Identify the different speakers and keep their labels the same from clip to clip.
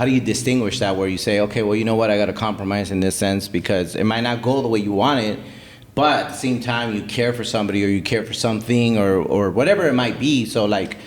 Speaker 1: you distinguish that where you say, okay, well, you know what, I got to compromise in this sense because it might not go the way you want it, but at the same time you care for somebody or you care for something or whatever it might be. So like,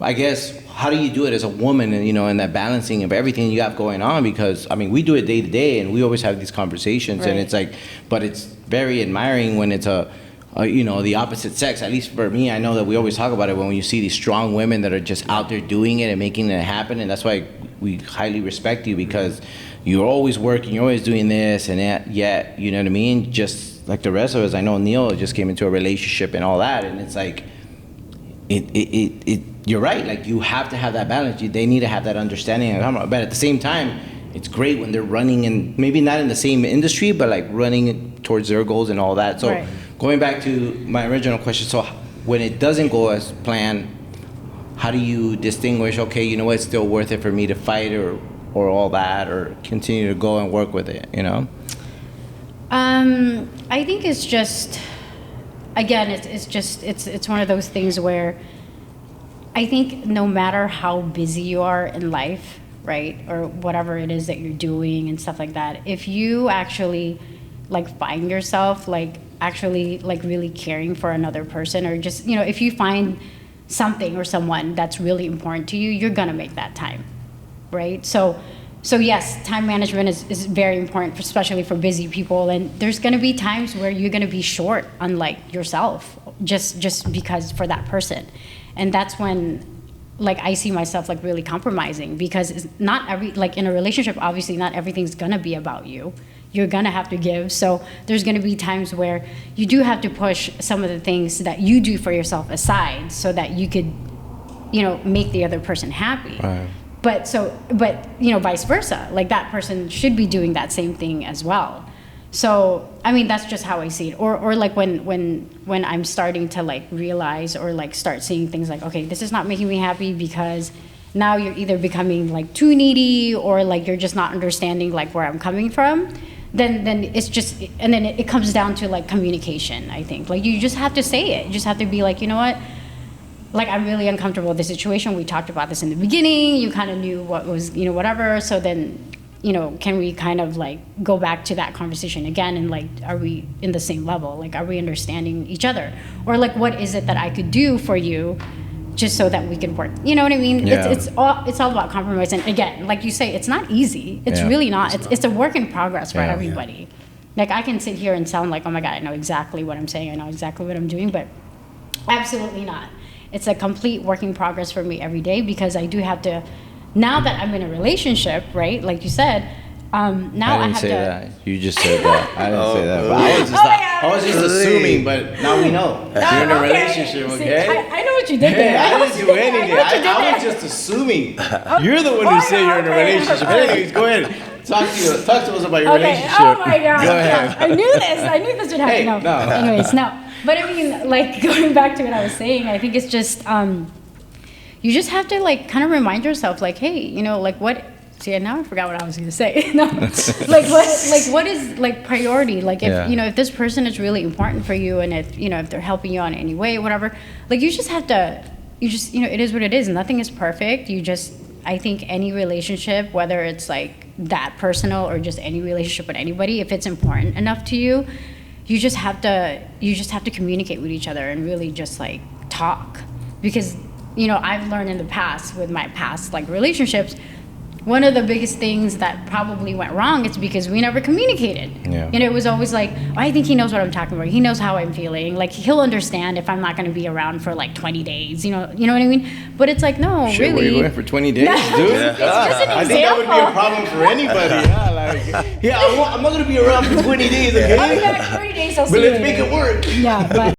Speaker 1: I guess, how do you do it as a woman and, and that balancing of everything you have going on? Because, I mean, we do it day to day and we always have these conversations and it's like, but it's very admiring when it's the opposite sex. At least for me, I know that we always talk about it when you see these strong women that are just out there doing it and making it happen. And that's why we highly respect you because you're always working, you're always doing this and yet, you know what I mean? Just like the rest of us, I know Neil just came into a relationship and all that. And it's like, you're right. Like you have to have that balance. They need to have that understanding. But at the same time, it's great when they're running in, maybe not in the same industry, but like running towards their goals and all that. So going back to my original question, so when it doesn't go as planned, how do you distinguish, okay, you know what, it's still worth it for me to fight or all that, or continue to go and work with it,
Speaker 2: I think it's just, again, it's one of those things where I think no matter how busy you are in life, right, or whatever it is that you're doing and stuff like that, if you actually like find yourself like actually like really caring for another person, or just, if you find something or someone that's really important to you, you're gonna make that time, right? So yes, time management is very important, especially for busy people. And there's gonna be times where you're gonna be short on like yourself, just because for that person. And that's when like I see myself like really compromising, because it's not like in a relationship, obviously not everything's gonna be about you. You're gonna have to give. So there's gonna be times where you do have to push some of the things that you do for yourself aside so that you could, make the other person happy. Right. But vice versa, like that person should be doing that same thing as well. So, I mean, that's just how I see it. Or like when I'm starting to like realize or like start seeing things like, okay, this is not making me happy because now you're either becoming like too needy or like you're just not understanding like where I'm coming from. Then it's just, and then it comes down to like communication, I think. Like you just have to say it. You just have to be like, you know what? Like, I'm really uncomfortable with the situation. We talked about this in the beginning. You kind of knew what was, whatever. So then, can we kind of like go back to that conversation again? And like, are we in the same level? Like, are we understanding each other? Or like, what is it that I could do for you just so that we can work? You know what I mean? Yeah. It's all about compromise. And again, like you say, it's not easy. It's really not. It's a work in progress for everybody. Yeah. Like, I can sit here and sound like, oh my God, I know exactly what I'm saying. I know exactly what I'm doing, but absolutely not. It's a complete work in progress for me every day, because I do have to, now that I'm in a relationship, right? Like you said, now I have to.
Speaker 1: That. You just said that. I didn't say that. But I was just assuming, but now we know. You're in a relationship, okay?
Speaker 2: See, I know what you did there.
Speaker 1: I didn't do anything. I was just assuming. You're the one who said you're in a relationship. Anyways, go ahead. Talk to us about your relationship.
Speaker 2: Oh my God.
Speaker 1: Go ahead.
Speaker 2: I knew this would happen. No. Anyways, no. But I mean, like, going back to what I was saying, I think it's just, you just have to, like, kind of remind yourself, like, hey, like, what, see, now I forgot what I was going to say. No. what is, like, priority? Like, if, if this person is really important for you, and if they're helping you on any way, whatever, like, you just have to, it is what it is. Nothing is perfect. I think any relationship, whether it's, like, that personal or just any relationship with anybody, if it's important enough to you, you just have to communicate with each other and really just like talk. Because I've learned in the past with my past like relationships, one of the biggest things that probably went wrong is because we never communicated. Yeah. It was always like, oh, I think he knows what I'm talking about. He knows how I'm feeling. Like, he'll understand if I'm not going to be around for like 20 days. You know what I mean? But it's like, no,
Speaker 1: shit,
Speaker 2: really.
Speaker 1: Where you going for 20 days, dude?
Speaker 2: It's just an example.
Speaker 1: I think that would be a problem for anybody. I'm not going to be around for 20 days, okay?
Speaker 2: I'll be back 30 days. I'll see
Speaker 1: but
Speaker 2: you
Speaker 1: let's make it work.
Speaker 2: Yeah, but.